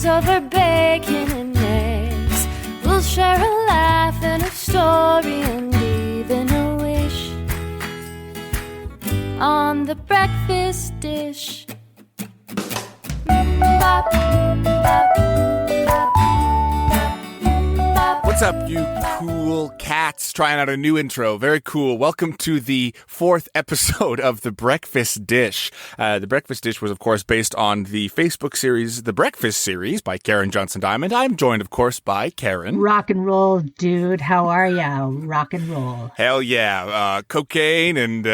over bacon and eggs. We'll share a laugh and a story and even a wish on the breakfast dish. Bop, bop, bop. What's up, you cool cats? Trying out a new intro. Very cool. Welcome to the 4th episode of The Breakfast Dish. The Breakfast Dish was, of course, based on the Facebook series, The Breakfast Series by Karen Johnson-Diamond. I'm joined, of course, by Karen. Rock and roll, dude. How are ya? Rock and roll. Hell yeah. Cocaine and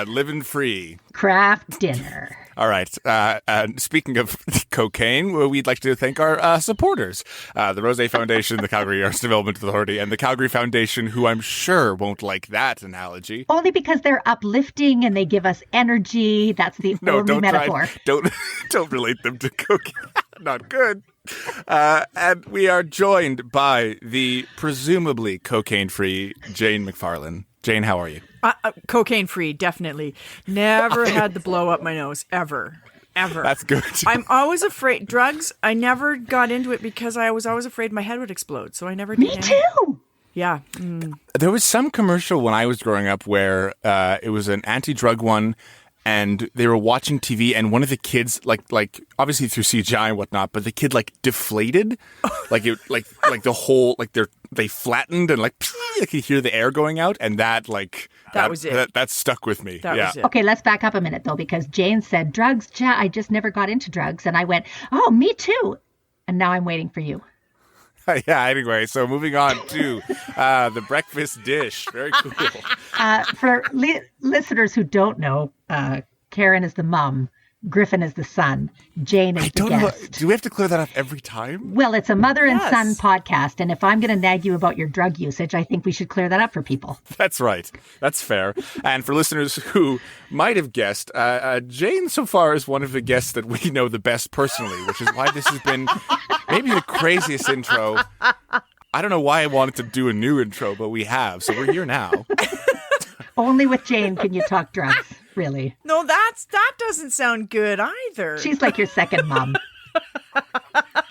living free. Craft dinner. All right. Speaking of cocaine, we'd like to thank our supporters, the Rozsa Foundation, the Calgary Arts Development Authority, and the Calgary Foundation, who I'm sure won't like that analogy. Only because they're uplifting and they give us energy. That's the only metaphor. Don't relate them to cocaine. Not good. And we are joined by the presumably cocaine-free Jane MacFarlane. Jane, how are you? Cocaine-free, definitely. Never had the blow up my nose, ever. That's good. I'm always afraid. Drugs, I never got into it because I was always afraid my head would explode, so I never did. Me too! Yeah. There was some commercial when I was growing up where it was an anti-drug one, and they were watching TV, and one of the kids, like obviously through CGI and whatnot, but the kid deflated, the whole they flattened and you could hear the air going out, and that was it. That stuck with me. That was it. Okay, let's back up a minute though, because Jane said drugs. I just never got into drugs, and I went, oh, me too, and now I'm waiting for you. Yeah, anyway, so moving on to the breakfast dish. Very cool. For listeners who don't know, Karen is the mom, Griffin is the son, Jane is the guest. Do we have to clear that up every time? Well, it's a mother and son podcast, and if I'm going to nag you about your drug usage, I think we should clear that up for people. That's right. That's fair. And for listeners who might have guessed, Jane so far is one of the guests that we know the best personally, which is why this has been maybe the craziest intro. I don't know why I wanted to do a new intro, but we have, so we're here now. Only with Jane can you talk drugs, really. No, that doesn't sound good either. She's like your second mom.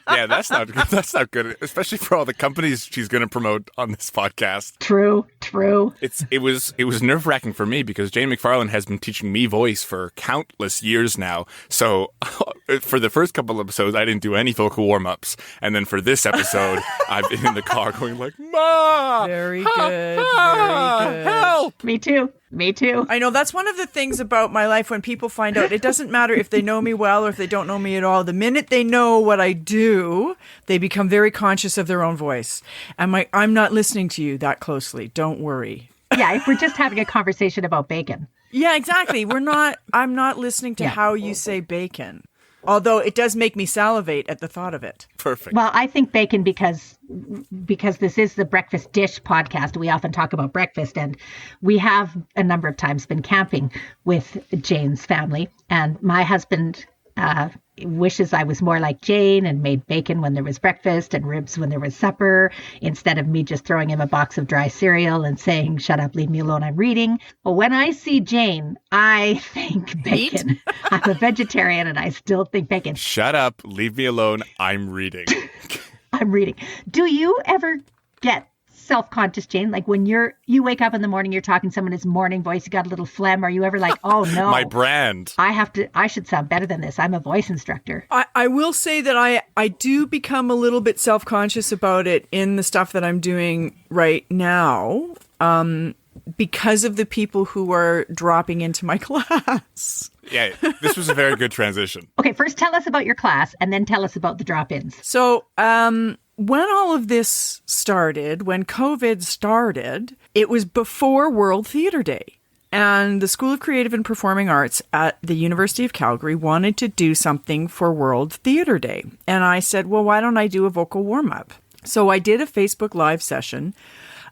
Yeah, that's not good. That's not good, especially for all the companies she's going to promote on this podcast. True. It was nerve-wracking for me because Jane MacFarlane has been teaching me voice for countless years now. So for the first couple of episodes, I didn't do any vocal warm-ups, and then for this episode, I've been in the car going like, "Ma, very good, very good, help!" Me too. I know that's one of the things about my life when people find out. It doesn't matter if they know me well or if they don't know me at all. The minute they know what I do, they become very conscious of their own voice. I'm not listening to you that closely. Don't worry. Yeah, if we're just having a conversation about bacon. Yeah, exactly. I'm not listening to how you say bacon. Although it does make me salivate at the thought of it. Perfect. Well, I think bacon because this is the Breakfast Dish podcast. We often talk about breakfast, and we have a number of times been camping with Jane's family. And my husband wishes I was more like Jane and made bacon when there was breakfast and ribs when there was supper, instead of me just throwing him a box of dry cereal and saying, shut up, leave me alone, I'm reading. But when I see Jane, I think bacon. I'm a vegetarian and I still think bacon. Shut up, leave me alone, I'm reading. I'm reading. Do you ever get self-conscious, Jane? Like when you wake up in the morning, you're talking to someone, his morning voice, you got a little phlegm. Are you ever like, oh no, my brand, I should sound better than this. I'm a voice instructor. I will say that I do become a little bit self-conscious about it in the stuff that I'm doing right now, because of the people who are dropping into my class. Yeah, this was a very good transition. Okay, first tell us about your class and then tell us about the drop-ins. So, when all of this started, when COVID started, it was before World Theatre Day. And the School of Creative and Performing Arts at the University of Calgary wanted to do something for World Theatre Day. And I said, well, why don't I do a vocal warm-up? So I did a Facebook Live session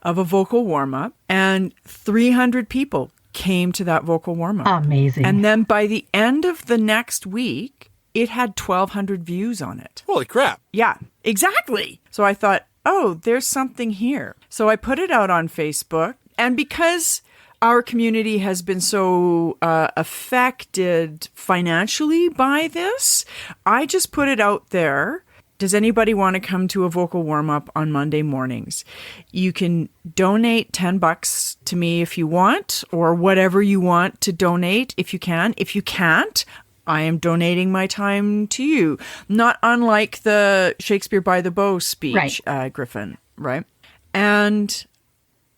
of a vocal warm-up, and 300 people came to that vocal warm-up. Amazing. And then by the end of the next week, it had 1,200 views on it. Holy crap. Yeah, exactly. So I thought, oh, there's something here. So I put it out on Facebook. And because our community has been so affected financially by this, I just put it out there. does anybody want to come to a vocal warm-up on Monday mornings? You can donate $10 to me if you want, or whatever you want to donate if you can. If you can't, I am donating my time to you. Not unlike the Shakespeare by the Bow speech, Griffin, right? And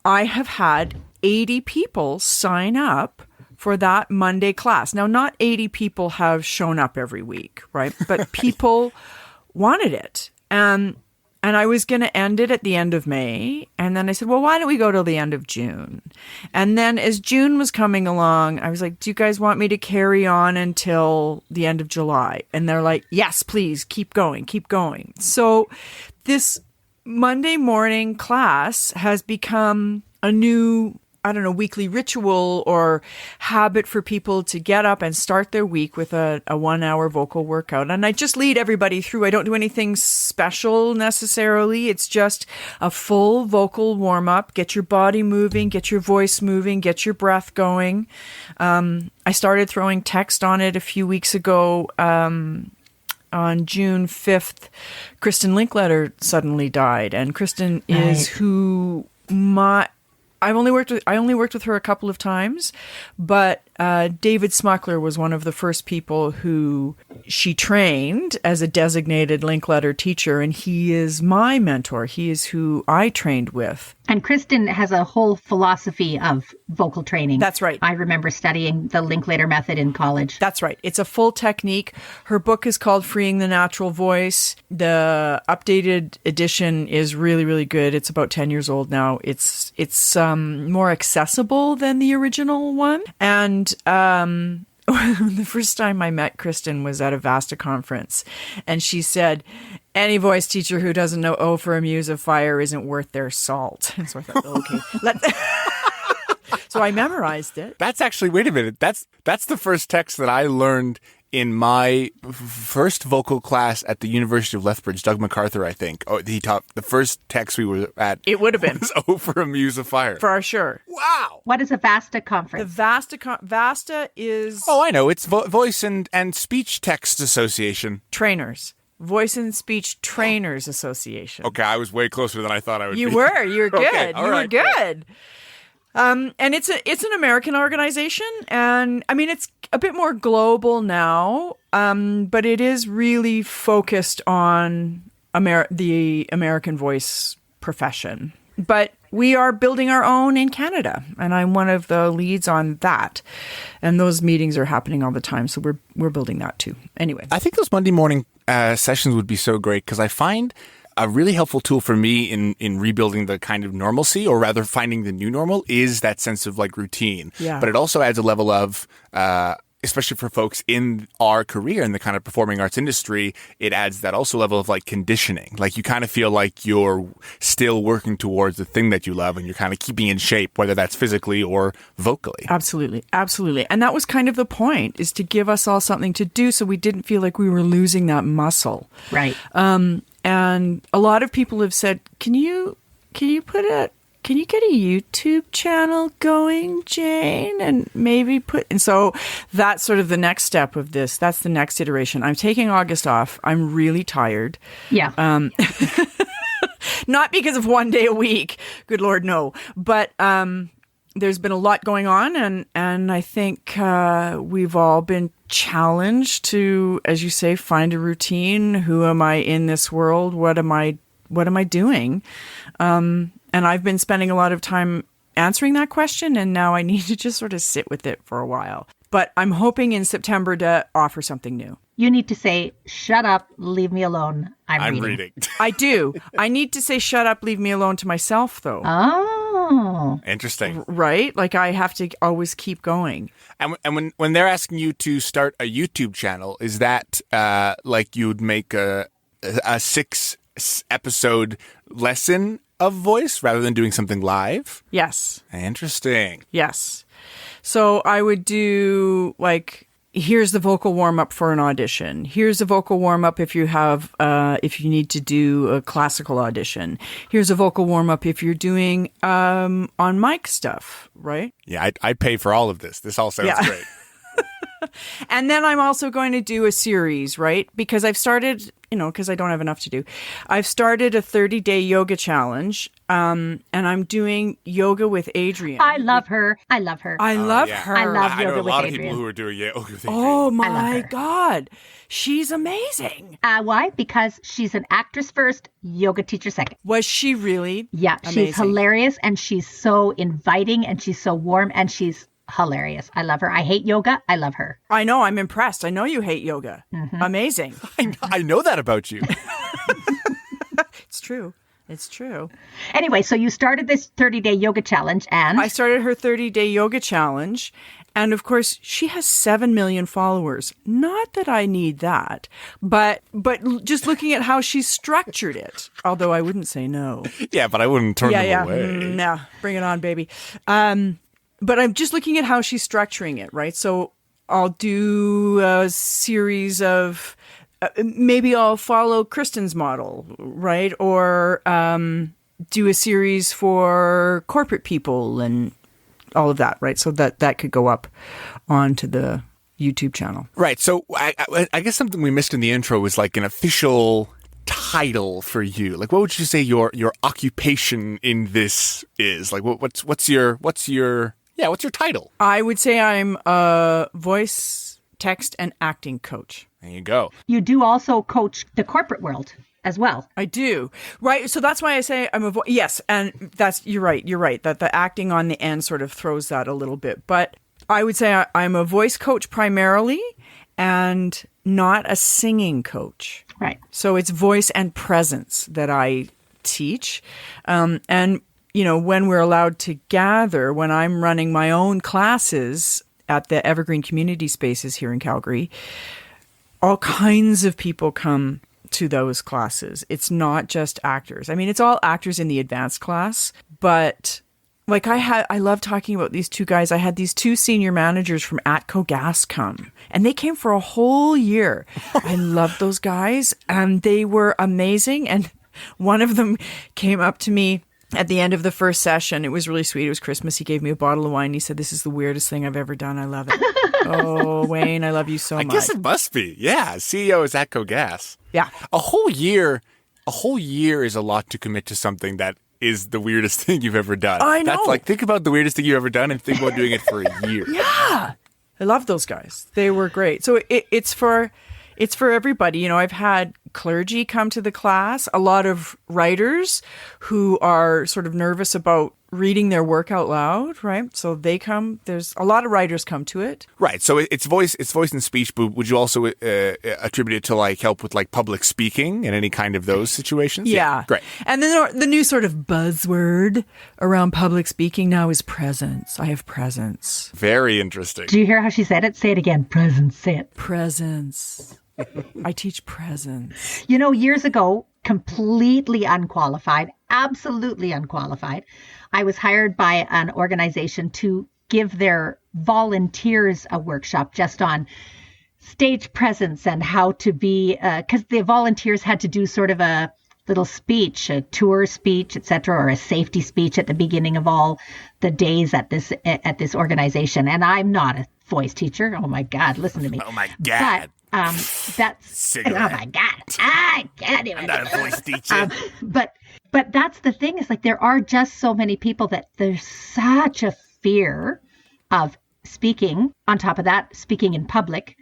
I have had 80 people sign up for that Monday class. Now, not 80 people have shown up every week, right? But people wanted it. And I was going to end it at the end of May. And then I said, well, why don't we go till the end of June? And then as June was coming along, I was like, do you guys want me to carry on until the end of July? And they're like, yes, please, keep going, keep going. So this Monday morning class has become a new, I don't know, weekly ritual or habit for people to get up and start their week with a 1 hour vocal workout. And I just lead everybody through. I don't do anything special necessarily. It's just a full vocal warm up. Get your body moving, get your voice moving, get your breath going. I started throwing text on it a few weeks ago. On June 5th, Kristen Linkletter suddenly died. And Kristen is who I only worked with her a couple of times, but David Smuckler was one of the first people who she trained as a designated Linkletter teacher, and he is my mentor. He is who I trained with. And Kristen has a whole philosophy of vocal training. That's right. I remember studying the Linkletter method in college. That's right. It's a full technique. Her book is called Freeing the Natural Voice. The updated edition is really, really good. It's about 10 years old now. It's more accessible than the original one. And the first time I met Kristen was at a Vasta conference, and she said, any voice teacher who doesn't know "Oh for a Muse of Fire" isn't worth their salt. And so I thought, okay. So I memorized it. That's actually, wait a minute. That's the first text that I learned in my first vocal class at the University of Lethbridge. Doug MacArthur, I think. Oh, he taught the first text we were at. It would have been. Was "Oh for a Muse of Fire." For sure. Wow. What is a Vasta conference? The Vasta is... Oh, I know. It's Voice and Speech Text Association. Trainers. Voice and Speech Trainers Association. Okay, I was way closer than I thought I would be. You were good. Okay, you were good. And it's an American organization, and I mean it's a bit more global now, but it is really focused on the American voice profession. But we are building our own in Canada, and I'm one of the leads on that. And those meetings are happening all the time, so we're building that too. Anyway, I think those Monday morning sessions would be so great because I find a really helpful tool for me in rebuilding the kind of normalcy, or rather finding the new normal, is that sense of like routine. Yeah. But it also adds a level of, especially for folks in our career in the kind of performing arts industry, it adds that also level of like conditioning. Like you kind of feel like you're still working towards the thing that you love, and you're kind of keeping in shape, whether that's physically or vocally. Absolutely. Absolutely. And that was kind of the point, is to give us all something to do so we didn't feel like we were losing that muscle. Right. And a lot of people have said, can you get a YouTube channel going, Jane? And maybe and so that's sort of the next step of this. That's the next iteration. I'm taking August off. I'm really tired. Yeah. Not because of 1 day a week. Good Lord, no. But there's been a lot going on, and I think we've all been challenged to, as you say, find a routine. Who am I in this world? What am I doing? And I've been spending a lot of time answering that question, and now I need to just sort of sit with it for a while. But I'm hoping in September to offer something new. You need to say, shut up, leave me alone. I'm reading. I do. I need to say, shut up, leave me alone to myself, though. Oh. Interesting. Right? Like I have to always keep going. And when they're asking you to start a YouTube channel, is that like you'd make a 6 episode lesson of voice rather than doing something live? Yes. Interesting. Yes. So I would do like, here's the vocal warm up for an audition. Here's a vocal warm up if you have, if you need to do a classical audition. Here's a vocal warm up if you're doing on mic stuff, right? Yeah, I'd pay for all of this. This all sounds great. And then I'm also going to do a series, right? Because I've started, because I don't have enough to do. I've started a 30-day yoga challenge, and I'm doing yoga with Adrienne. I love her. I love her. I love yeah. her. I love I know yoga a with lot of Adrienne. people who are doing yoga with Adrienne. Oh I love my her. God. She's amazing. Why? Because she's an actress first, yoga teacher second. Was she really? Yeah, Amazing. she's hilarious and she's so inviting and she's so warm and she's hilarious. I love her. I hate yoga. I love her. I know. I'm impressed. I know you hate yoga. Amazing. I know that about you. It's true. It's true. Anyway, so you started this 30-day yoga challenge and I started her 30-day yoga challenge. And of course, she has 7 million followers. Not that I need that, but just looking at how she's structured it, although I wouldn't say no. Yeah, but I wouldn't turn them away. No, bring it on, baby. But I'm just looking at how she's structuring it, right? So I'll do a series of, maybe I'll follow Kristen's model, right? Or do a series for corporate people and all of that, right? So that could go up onto the YouTube channel. Right. So I guess something we missed in the intro was like an official title for you. Like, what would you say your occupation in this is? Like, what's your title? I would say I'm a voice, text, and acting coach. There you go. you do also coach the corporate world as well. I do. Right. So that's why I say I'm a voice. Yes. And you're right. You're right. That the acting on the end sort of throws that a little bit. But I would say I'm a voice coach primarily and not a singing coach. Right. So it's voice and presence that I teach. And, when we're allowed to gather, when I'm running my own classes at the Evergreen Community Spaces here in Calgary, all kinds of people come to those classes. It's not just actors. I mean, it's all actors in the advanced class, but like I love talking about these two guys. I had these two senior managers from Atco Gas come, and they came for a whole year. I love those guys, and they were amazing. And one of them came up to me at the end of the first session. It was really sweet. It was Christmas. He gave me a bottle of wine. He said, "This is the weirdest thing I've ever done. I love it." Oh, Wayne, I love you so much. I guess it must be. Yeah. CEO is Atco Gas. Yeah. A whole year is a lot to commit to something that is the weirdest thing you've ever done. I know. That's like, think about the weirdest thing you've ever done and think about doing it for a year. Yeah. I love those guys. They were great. So it's for everybody. I've had clergy come to the class, a lot of writers who are sort of nervous about reading their work out loud, right? So they come. There's a lot of writers come to it. Right. So it's voice and speech, but would you also attribute it to like help with like public speaking and any kind of those situations? Yeah. Great. And then the new sort of buzzword around public speaking now is presence. I have presence. Very interesting. Do you hear how she said it? Say it again. Presence. Say it. Presence. I teach presence. Years ago, completely unqualified, absolutely unqualified, I was hired by an organization to give their volunteers a workshop just on stage presence and how to be, because the volunteers had to do sort of a little speech, a tour speech, etc., or a safety speech at the beginning of all the days at this organization. And I'm not a voice teacher. Oh my God, listen to me. Oh my God. That's Cigarette. oh my God, I can't even. I'm not a voice teacher. But that's the thing is like there are just so many people that there's such a fear of speaking. On top of that, speaking in public.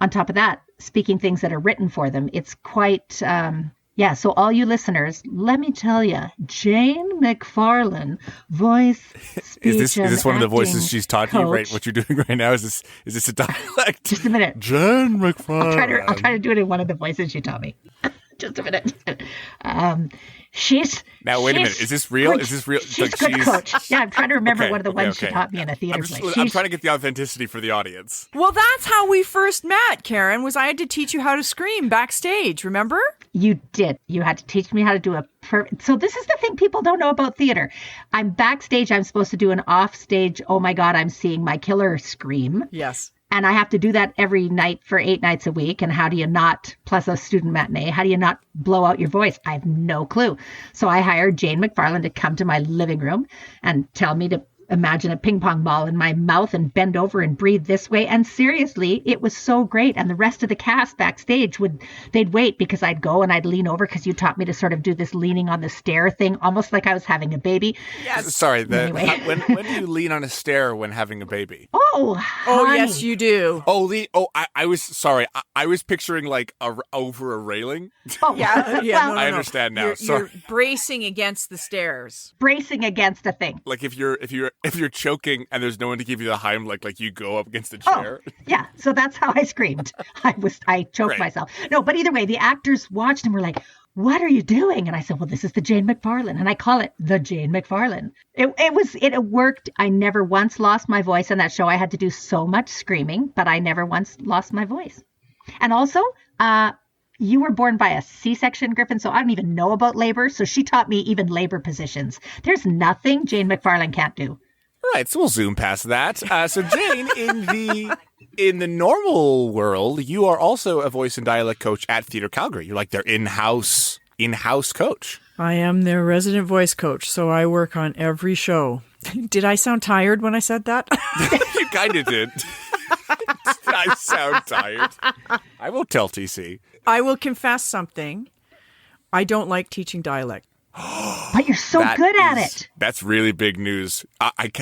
On top of that, speaking things that are written for them. It's quite. Yeah, so all you listeners, let me tell you, Jane MacFarlane, voice, speech, Is this one of the voices acting she's taught you? Right, coach. what you're doing right now is this a dialect? Just a minute. Jane MacFarlane. I'll try to do it in one of the voices she taught me. Just a minute. She's Now wait a minute. Is this real? good- Is this real? She's a good coach. Yeah, I'm trying to remember Okay, one of the ones okay. she taught me in a theater I'm play. trying to get the authenticity for the audience. Well, that's how we first met, Karen, was I had to teach you how to scream backstage, remember? You did. You had to teach me how to do so this is the thing people don't know about theater. I'm backstage. I'm supposed to do an offstage, oh my God, I'm seeing my killer scream. Yes. And I have to do that every night for 8 nights a week. And how do you not, plus a student matinee, how do you not blow out your voice? I have no clue. So I hired Jane MacFarlane to come to my living room and tell me to imagine a ping pong ball in my mouth and bend over and breathe this way. And seriously, it was so great. And the rest of the cast backstage they'd wait because I'd go and I'd lean over because you taught me to sort of do this leaning on the stair thing, almost like I was having a baby. Yes. Sorry. Anyway. When do you lean on a stair when having a baby? Oh, honey. Yes, you do. I was sorry. I was picturing like over a railing. Oh, Yeah, well, I understand now. You're bracing against the stairs. bracing against a thing. Like if you're choking and there's no one to give you the Heimlich, like you go up against the Oh, chair. yeah. So that's how I screamed. I choked Great. myself. No, but either way, the actors watched and were like, "What are you doing?" And I said, "Well, this is the Jane MacFarlane." And I call it the Jane MacFarlane. It worked. I never once lost my voice on that show. I had to do so much screaming, but I never once lost my voice. And also, you were born by a C-section, Griffin, so I don't even know about labor. So she taught me even labor positions. There's nothing Jane MacFarlane can't do. Right, so we'll zoom past that. So Jane, in the normal world, you are also a voice and dialect coach at Theatre Calgary. You're like their in-house coach. I am their resident voice coach, so I work on every show. Did I sound tired when I said that? You kind of did. I sound tired. I will tell TC. I will confess something. I don't like teaching dialect. But you're so good at it. That's really big news. I've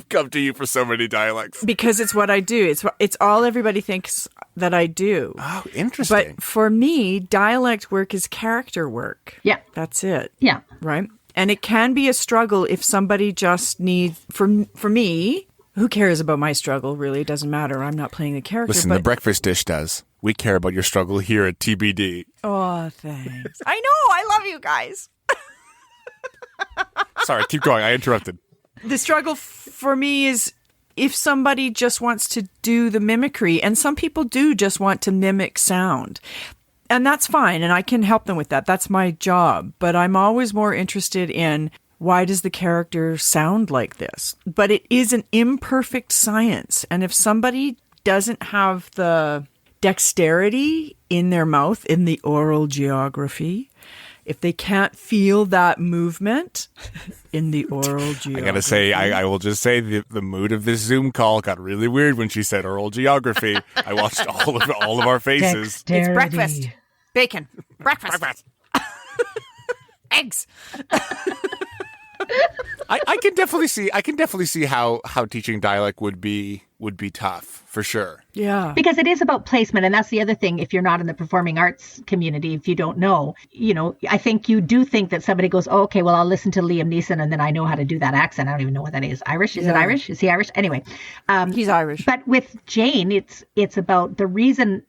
come to you for so many dialects. Because it's what I do. It's all everybody thinks that I do. Oh, interesting. But for me, dialect work is character work. Yeah. That's it. Yeah. Right? And it can be a struggle if somebody just needs, for me, who cares about my struggle, really? It doesn't matter. I'm not playing the character. Listen, the breakfast dish does. We care about your struggle here at TBD. Oh, thanks. I know. I love you guys. Sorry, keep going. I interrupted. The struggle for me is if somebody just wants to do the mimicry, and some people do just want to mimic sound. And that's fine, and I can help them with that. That's my job. But I'm always more interested in why does the character sound like this? But it is an imperfect science. And if somebody doesn't have the dexterity in their mouth, in the oral geography, if they can't feel that movement in the oral geography. I gotta say, I will just say the mood of this Zoom call got really weird when she said oral geography. I watched all of our faces. Dexterity. It's breakfast. Bacon. Breakfast. Eggs. I can definitely see how teaching dialect would be tough for sure. Yeah. Because it is about placement. And that's the other thing. If you're not in the performing arts community, if you don't know, I think you do think that somebody goes, oh, okay, well, I'll listen to Liam Neeson and then I know how to do that accent. I don't even know what that is. Irish? Is it Irish? Is he Irish? Anyway. He's Irish. But with Jane, it's about the reason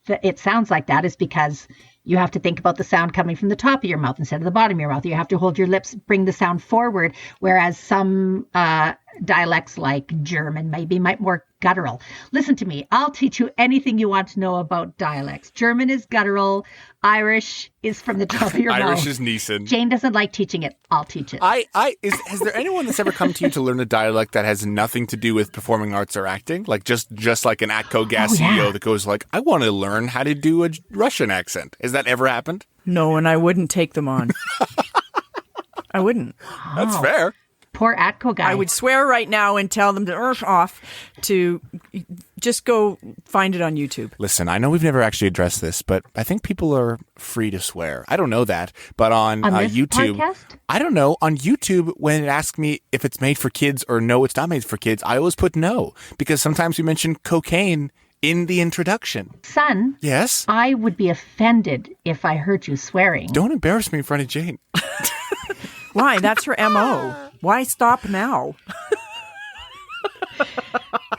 that it sounds like that is because you have to think about the sound coming from the top of your mouth instead of the bottom of your mouth. You have to hold your lips, bring the sound forward, whereas some dialects like German might be more guttural. Listen to me. I'll teach you anything you want to know about dialects. German is guttural. Irish is from the top of your mouth. Irish is Neeson. Jane doesn't like teaching it. I'll teach it. Has there anyone that's ever come to you to learn a dialect that has nothing to do with performing arts or acting? Like just like an ATCO gas CEO that goes like, I want to learn how to do a Russian accent. Has that ever happened? No, and I wouldn't take them on. I wouldn't. That's fair. Poor ATCO guy. I would swear right now and tell them to off to just go find it on YouTube. Listen, I know we've never actually addressed this, but I think people are free to swear. I don't know that, but on this YouTube, podcast? I don't know. On YouTube, when it asks me if it's made for kids or no, it's not made for kids, I always put no, because sometimes we mention cocaine in the introduction. Son, Yes? I would be offended if I heard you swearing. Don't embarrass me in front of Jane. Why? That's her MO. Why stop now?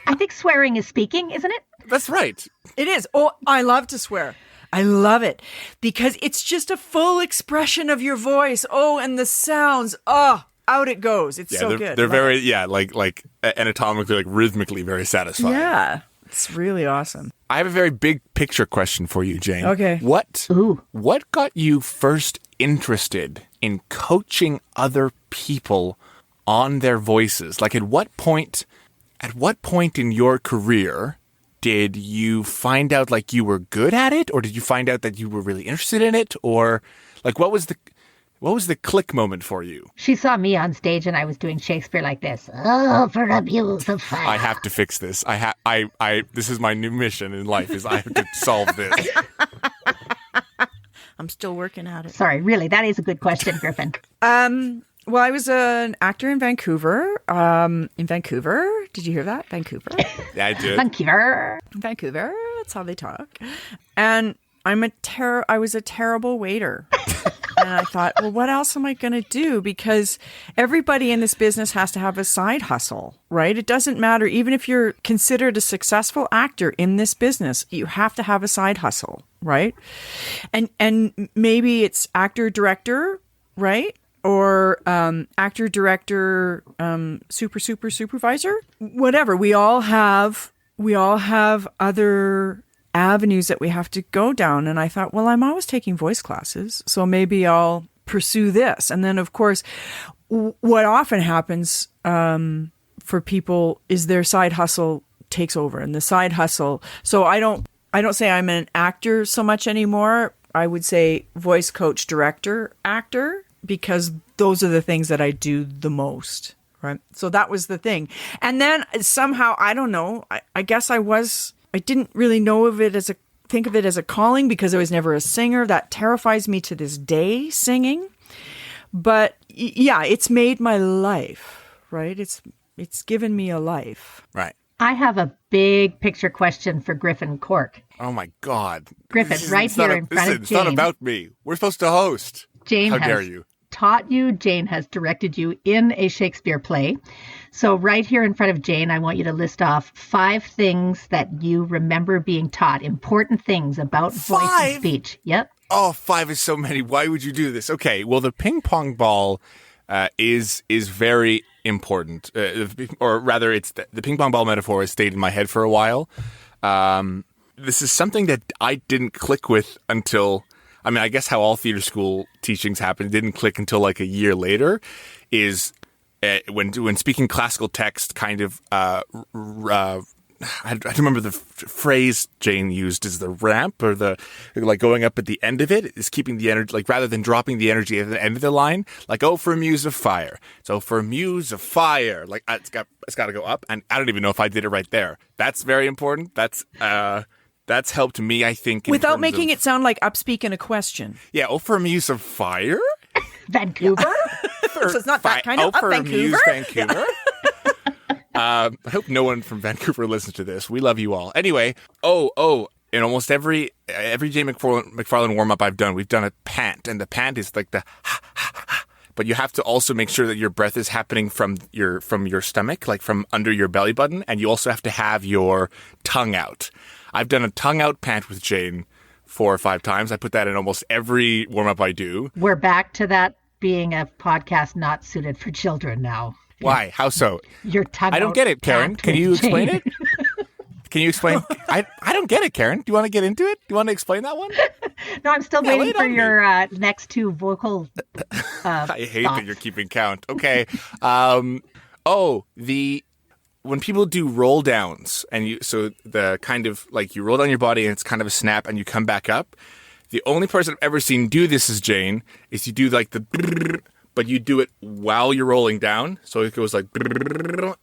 I think swearing is speaking, isn't it? That's right. It is. Oh, I love to swear. I love it because it's just a full expression of your voice. Oh, and the sounds. Oh, out it goes. It's so good. They're Love very, it. like anatomically, like rhythmically very satisfying. Yeah. It's really awesome. I have a very big picture question for you, Jane. Okay. What got you first interested in coaching other people on their voices? Like at what point in your career did you find out like you were good at it, or did you find out that you were really interested in it, or like what was What was the click moment for you? She saw me on stage and I was doing Shakespeare like this. Oh, for abuse of fire. I have to fix this. This is my new mission in life is I have to solve this. I'm still working at it. Sorry, really, that is a good question, Griffin. Well, I was an actor in Vancouver. Did you hear that? Vancouver. Yeah, I did. Vancouver. That's how they talk. And I was a terrible waiter. And I thought, well, what else am I going to do? Because everybody in this business has to have a side hustle, right? It doesn't matter. Even if you're considered a successful actor in this business, you have to have a side hustle, right? And maybe it's actor, director, right? Or actor, director, supervisor, whatever. We all have other avenues that we have to go down. And I thought, well, I'm always taking voice classes, so maybe I'll pursue this. And then, of course, what often happens for people is their side hustle takes over, and the side hustle. So I don't say I'm an actor so much anymore. I would say voice coach, director, actor, because those are the things that I do the most. Right. So that was the thing. And then somehow, I don't know, I guess I didn't really think of it as a calling because I was never a singer. That terrifies me to this day, singing. But yeah, it's made my life, right? It's given me a life. Right. I have a big picture question for Griffin Cork. Oh my God. Griffin, right here in front of Jane. It's not about me. We're supposed to host. Jane How has dare you? Taught you. Jane has directed you in a Shakespeare play. So right here in front of Jane, I want you to list off 5 things that you remember being taught, important things about voice and speech. Yep. Oh, 5 is so many. Why would you do this? Okay, well, the ping pong ball is very important. Or rather, it's the ping pong ball metaphor has stayed in my head for a while. This is something that I didn't click with until... I mean, I guess how all theater school teachings happen, it didn't click until like a year later, is when speaking classical text, kind of, I don't remember the phrase Jane used, is the ramp or the, like going up at the end of it, is keeping the energy, like rather than dropping the energy at the end of the line, like, oh, for a muse of fire. So for a muse of fire, like it's got to go up. And I don't even know if I did it right there. That's very important. That's helped me, I think. Without making it sound like upspeak in a question. Yeah, oh, for a muse of fire? Vancouver? So it's not that kind of for a Vancouver? muse, Vancouver? I hope no one from Vancouver listens to this. We love you all. Anyway, in almost every Jane MacFarlane warm-up I've done, we've done a pant, and the pant is like the but you have to also make sure that your breath is happening from your stomach, like from under your belly button, and you also have to have your tongue out. I've done a tongue out pant with Jane 4 or 5 times. I put that in almost every warm-up I do. We're back to that being a podcast not suited for children now. Why? How so? Your tongue I don't get it, Karen. Can you explain it? Can you explain? I don't get it, Karen. Do you want to get into it? Do you want to explain that one? No, I'm still waiting for your next 2 vocal I hate thoughts. that you're keeping count. Okay. When people do roll downs so the kind of like you roll down your body and it's kind of a snap and you come back up. The only person I've ever seen do this is Jane. Is you do like but you do it while you're rolling down. So it goes like,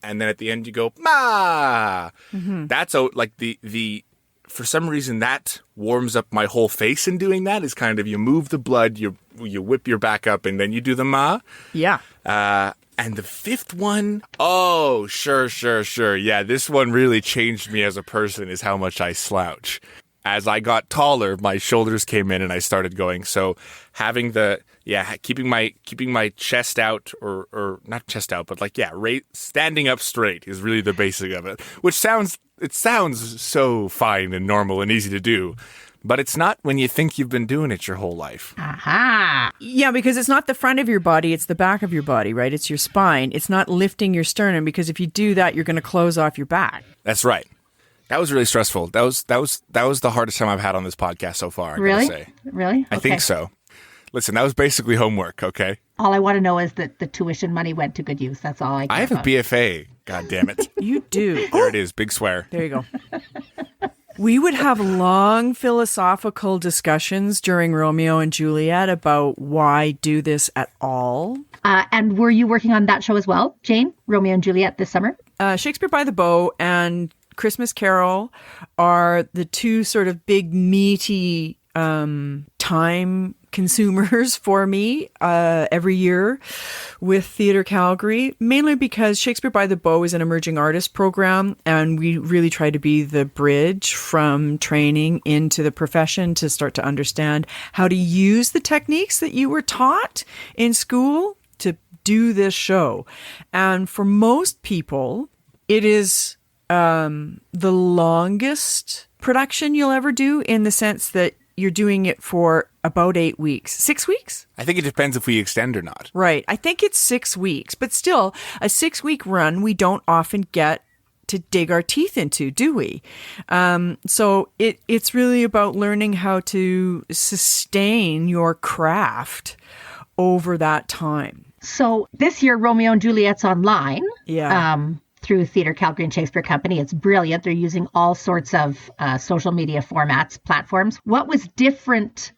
and then at the end you go, ma. Mm-hmm. That's like for some reason that warms up my whole face in doing that is kind of, you move the blood, you whip your back up and then you do the ma. Yeah. And the 5th one, oh, sure. Yeah, this one really changed me as a person, is how much I slouch. As I got taller, my shoulders came in and I started going. So having keeping my chest out or not chest out, but standing up straight is really the basic of it, which sounds so fine and normal and easy to do. But it's not when you think you've been doing it your whole life. Aha! Yeah, because it's not the front of your body, it's the back of your body, right? It's your spine. It's not lifting your sternum, because if you do that, you're going to close off your back. That's right. That was really stressful. That was the hardest time I've had on this podcast so far, I really? gotta say. Really? I think so. Listen, that was basically homework, okay? All I want to know is that the tuition money went to good use. That's all I care I have a about. BFA, God damn it. You do. There it is, big swear. There you go. We would have long philosophical discussions during Romeo and Juliet about why do this at all. And were you working on that show as well, Jane? Romeo and Juliet this summer? Shakespeare by the Bow and Christmas Carol are the two sort of big meaty time consumers for me every year with Theatre Calgary, mainly because Shakespeare by the Bow is an emerging artist program, and we really try to be the bridge from training into the profession to start to understand how to use the techniques that you were taught in school to do this show. And for most people, it is the longest production you'll ever do, in the sense that you're doing it for about 8 weeks. 6 weeks? I think it depends if we extend or not. Right. I think it's 6 weeks, but still, a 6-week run we don't often get to dig our teeth into, do we? So it's really about learning how to sustain your craft over that time. So this year, Romeo and Juliet's online. Yeah. Through Theatre Calgary and Shakespeare Company. It's brilliant. They're using all sorts of social media formats, platforms. What was different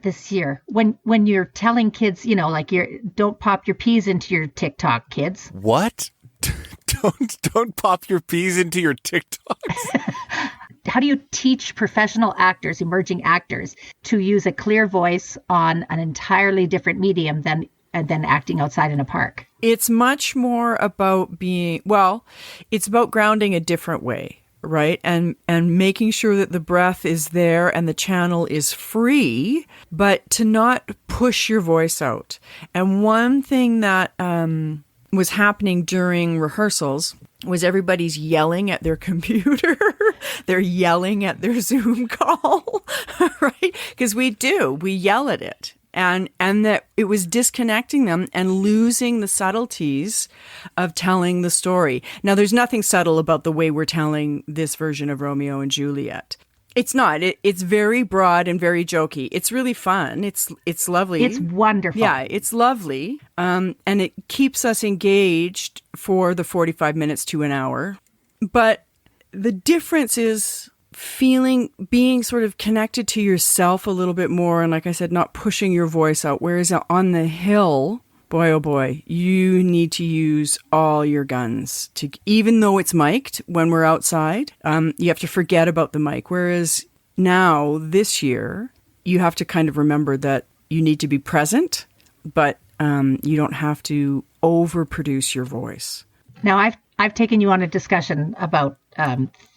this year when you're telling kids, like don't pop your peas into your TikTok, kids? What? Don't pop your peas into your TikToks. How do you teach professional actors, emerging actors, to use a clear voice on an entirely different medium than acting outside in a park? It's much more about it's about grounding a different way, right? And making sure that the breath is there and the channel is free, but to not push your voice out. And one thing that was happening during rehearsals was everybody's yelling at their computer. They're yelling at their Zoom call, right? Because we yell at it. And that it was disconnecting them and losing the subtleties of telling the story. Now, there's nothing subtle about the way we're telling this version of Romeo and Juliet. It's not. It's very broad and very jokey. It's really fun. It's lovely. It's wonderful. Yeah, it's lovely. And it keeps us engaged for the 45 minutes to an hour. But the difference is being sort of connected to yourself a little bit more. And like I said, not pushing your voice out. Whereas on the hill, boy, oh boy, you need to use all your guns even though it's mic'd when we're outside, you have to forget about the mic. Whereas now this year, you have to kind of remember that you need to be present, but you don't have to overproduce your voice. Now I've taken you on a discussion about,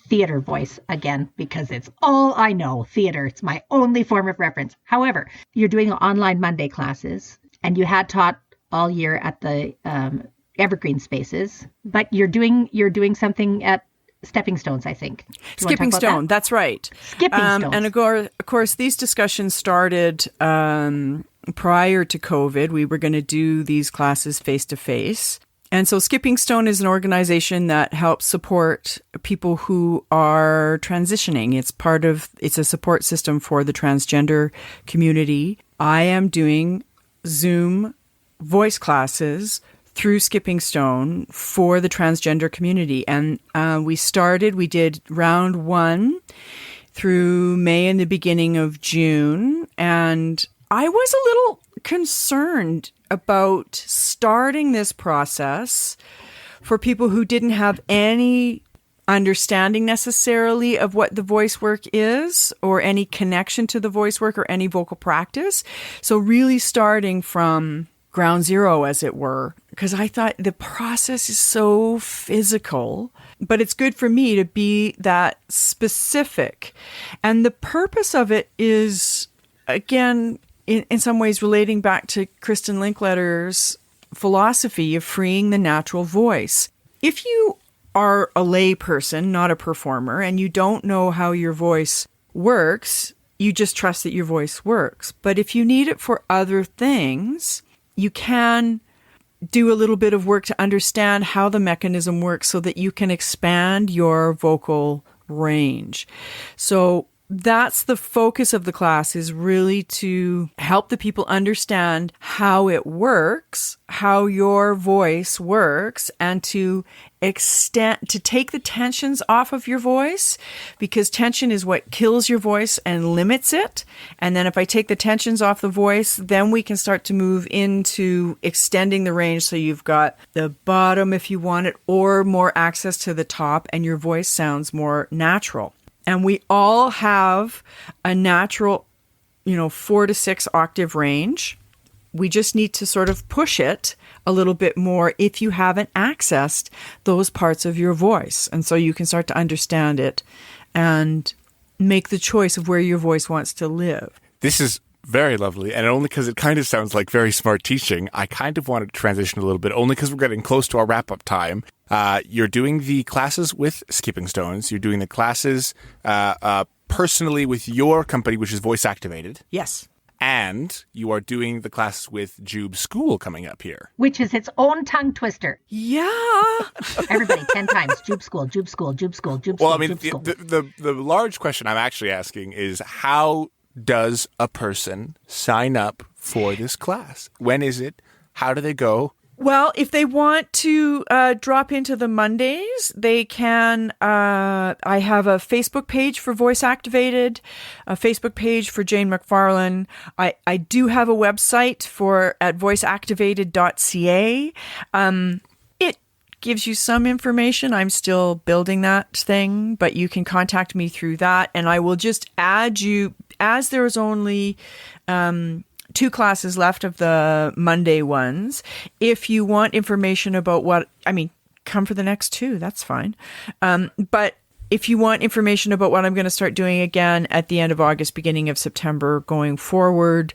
theater voice again, because it's all I know. Theater, it's my only form of reference. However, you're doing online Monday classes, and you had taught all year at the Evergreen Spaces, but you're doing something at Stepping Stones, I think. Skipping Stone, that's right. Skipping Stones. And of course, these discussions started prior to COVID. We were going to do these classes face-to-face. And so Skipping Stone is an organization that helps support people who are transitioning. It's a support system for the transgender community. I am doing Zoom voice classes through Skipping Stone for the transgender community. And we did round 1 through May and the beginning of June. And I was a little concerned about starting this process for people who didn't have any understanding necessarily of what the voice work is, or any connection to the voice work, or any vocal practice. So really starting from ground zero, as it were, because I thought the process is so physical, but it's good for me to be that specific. And the purpose of it is, again, in some ways relating back to Kristen Linkletter's philosophy of freeing the natural voice. If you are a lay person, not a performer, and you don't know how your voice works, you just trust that your voice works. But if you need it for other things, you can do a little bit of work to understand how the mechanism works so that you can expand your vocal range. So that's the focus of the class, is really to help the people understand how it works, how your voice works, and to take the tensions off of your voice, because tension is what kills your voice and limits it. And then if I take the tensions off the voice, then we can start to move into extending the range. So you've got the bottom if you want it, or more access to the top, and your voice sounds more natural. And we all have a natural, 4 to 6 octave range. We just need to sort of push it a little bit more if you haven't accessed those parts of your voice. And so you can start to understand it and make the choice of where your voice wants to live. This is very lovely. And only because it kind of sounds like very smart teaching, I kind of wanted to transition a little bit, only because we're getting close to our wrap-up time. You're doing the classes with Skipping Stones. You're doing the classes personally with your company, which is Voice Activated. Yes. And you are doing the classes with Jube School coming up here. Which is its own tongue twister. Yeah. Everybody, 10 times. Jube School, Jube School, Jube School, Jube School. Well, I mean, Jube School. the large question I'm actually asking is, how does a person sign up for this class? When is it? How do they go? Well, if they want to drop into the Mondays, they can. I have a Facebook page for Voice Activated, a Facebook page for Jane MacFarlane. I do have a website at voiceactivated.ca. It gives you some information. I'm still building that thing, but you can contact me through that, and I will just add you, as there's only 2 classes left of the Monday ones. If you want information about come for the next 2, that's fine. But if you want information about what I'm going to start doing again at the end of August, beginning of September, going forward,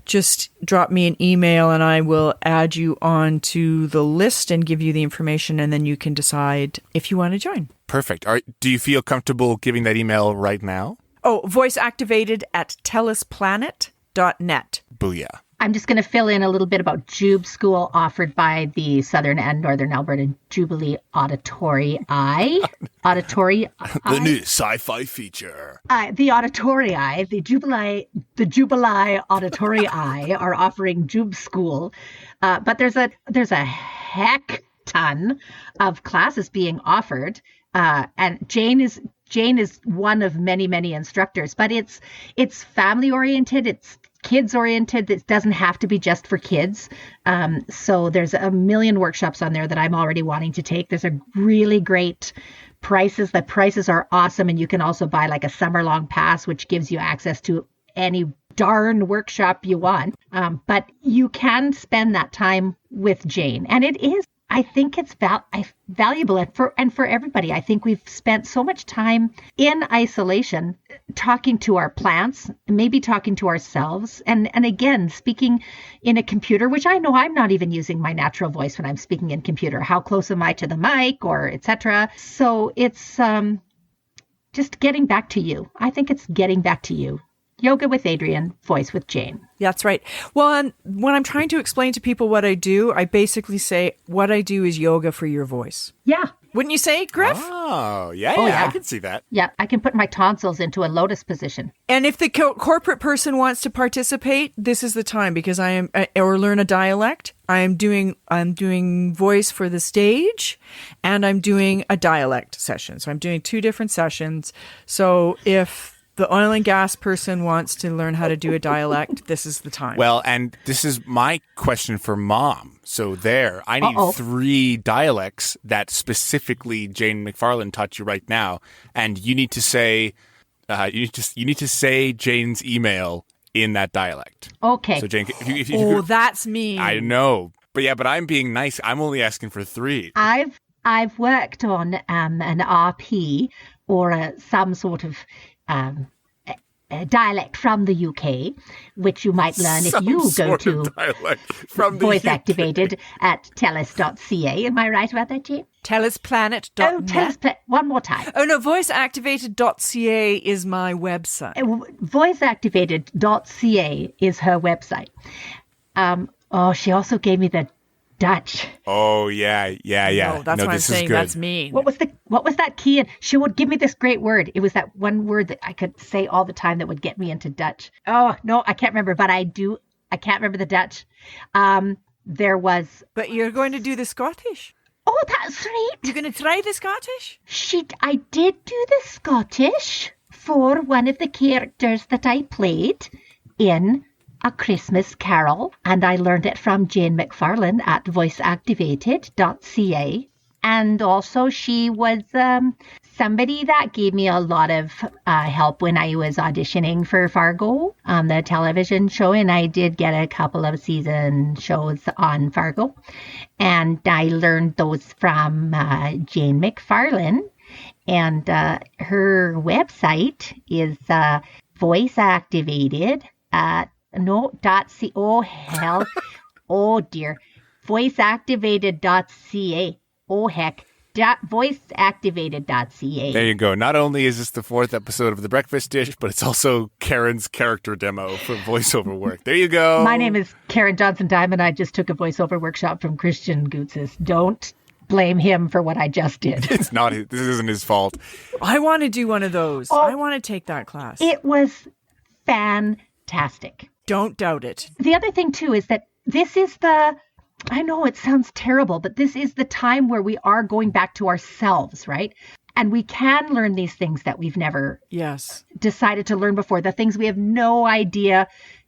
just drop me an email and I will add you onto the list and give you the information, and then you can decide if you want to join. Perfect. All right. Do you feel comfortable giving that email right now? Oh, voiceactivated@tellusplanet.net. Booyah. I'm just going to fill in a little bit about Jube School, offered by the Southern and Northern Alberta Jubilee Auditorii. The new sci-fi feature. The Auditorii, the Jubilee Auditorii are offering Jube School, but there's a heck ton of classes being offered, and Jane is one of many instructors, but it's family oriented, it's kids oriented. It doesn't have to be just for kids. So there's a million workshops on there that I'm already wanting to take. There's a really great prices. The prices are awesome. And you can also buy like a summer long pass, which gives you access to any darn workshop you want. But you can spend that time with Jane. And it is, I think it's valuable and for everybody. I think we've spent so much time in isolation talking to our plants, maybe talking to ourselves, and again, speaking in a computer, which I know I'm not even using my natural voice when I'm speaking in computer. How close am I to the mic, or etc.? So it's just getting back to you. I think it's getting back to you. Yoga with Adrienne, voice with Jane. That's right. Well, and when I'm trying to explain to people what I do, I basically say what I do is yoga for your voice. Yeah. Wouldn't you say, Griff? Oh, yeah, I can see that. Yeah, I can put my tonsils into a lotus position. And if the corporate person wants to participate, this is the time, because I am, or learn a dialect. I'm doing voice for the stage, and I'm doing a dialect session. So I'm doing 2 different sessions. So if the oil and gas person wants to learn how to do a dialect, this is the time. Well, and this is my question for Mom. So I need 3 dialects that specifically Jane MacFarlane taught you right now, and you need to say, you need to say Jane's email in that dialect. Okay. So Jane, if you that's me. I know, but I'm being nice. I'm only asking for 3. I've worked on an RP or some sort of a dialect from the UK, which you might learn if you go to Voice Activated at tellus.ca. Am I right about that, Jane? Tellusplanet.net. Oh, Tellusplanet. One more time. Oh, no, voiceactivated.ca is my website. Voiceactivated.ca is her website. She also gave me the Dutch. Oh, yeah. No, that's what I'm this is saying. good. That's me. What was that key? And she would give me this great word. It was that one word that I could say all the time that would get me into Dutch. Oh, no, I can't remember, but I can't remember the Dutch. There was... But you're going to do the Scottish. Oh, that's right. You're going to try the Scottish? I did do the Scottish for one of the characters that I played in A Christmas Carol, and I learned it from Jane MacFarlane at voiceactivated.ca. And also she was somebody that gave me a lot of help when I was auditioning for Fargo on the television show, and I did get a couple of season shows on Fargo. And I learned those from Jane MacFarlane, and her website is voiceactivated voiceactivated.ca. Oh, heck. Voiceactivated.ca. There you go. Not only is this the 4th episode of The Breakfast Dish, but it's also Karen's character demo for voiceover work. There you go. My name is Karen Johnson-Diamond. I just took a voiceover workshop from Christian Gutzis. Don't blame him for what I just did. It's not. This isn't his fault. I want to do one of those. I want to take that class. It was fantastic. Don't doubt it. The other thing, too, is that this is I know it sounds terrible, but this is the time where we are going back to ourselves, right? And we can learn these things that we've never decided to learn before, the things we have no idea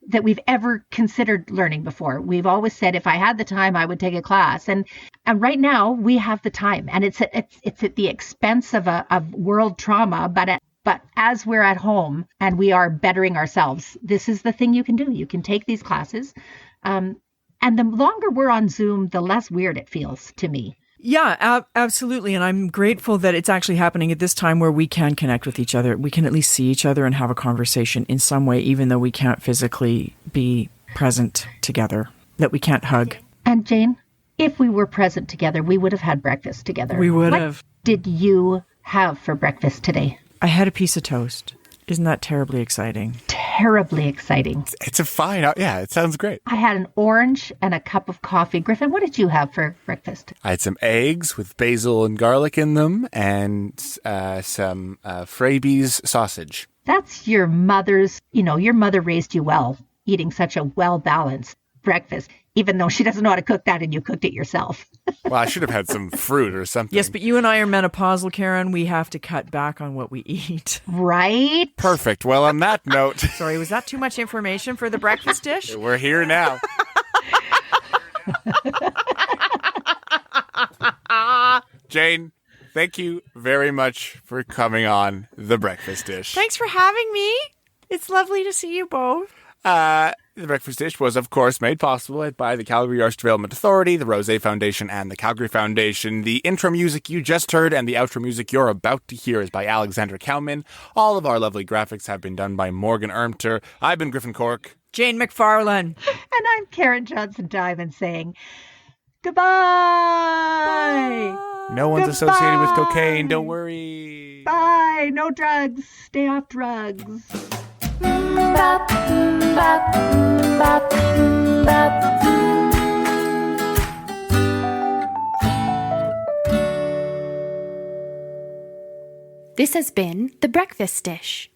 that we've ever considered learning before. We've always said, if I had the time, I would take a class. And right now we have the time, and it's at the expense of world trauma, but as we're at home and we are bettering ourselves, this is the thing you can do. You can take these classes. And the longer we're on Zoom, the less weird it feels to me. Yeah, absolutely. And I'm grateful that it's actually happening at this time where we can connect with each other. We can at least see each other and have a conversation in some way, even though we can't physically be present together, that we can't hug. And Jane, if we were present together, we would have had breakfast together. We would have. What did you have for breakfast today? I had a piece of toast. Isn't that terribly exciting? Terribly exciting. It's a fine. Yeah, it sounds great. I had an orange and a cup of coffee. Griffin, what did you have for breakfast? I had some eggs with basil and garlic in them, and some Freybees sausage. That's your mother's, your mother raised you well, eating such a well-balanced breakfast, even though she doesn't know how to cook that and you cooked it yourself. Well, I should have had some fruit or something. Yes, but you and I are menopausal, Karen. We have to cut back on what we eat. Right? Perfect. Well, on that note... Sorry, was that too much information for the breakfast dish? We're here now. Jane, thank you very much for coming on The Breakfast Dish. Thanks for having me. It's lovely to see you both. The Breakfast Dish was, of course, made possible by the Calgary Arts Development Authority, the Rozsa Foundation, and the Calgary Foundation. The intro music you just heard and the outro music you're about to hear is by Alexander Cowman. All of our lovely graphics have been done by Morgan Ermter. I've been Griffin Cork. Jane MacFarlane. And I'm Karen Johnson-Diamond saying goodbye. Bye. No one's associated with cocaine. Don't worry. Bye. No drugs. Stay off drugs. This has been The Breakfast Dish.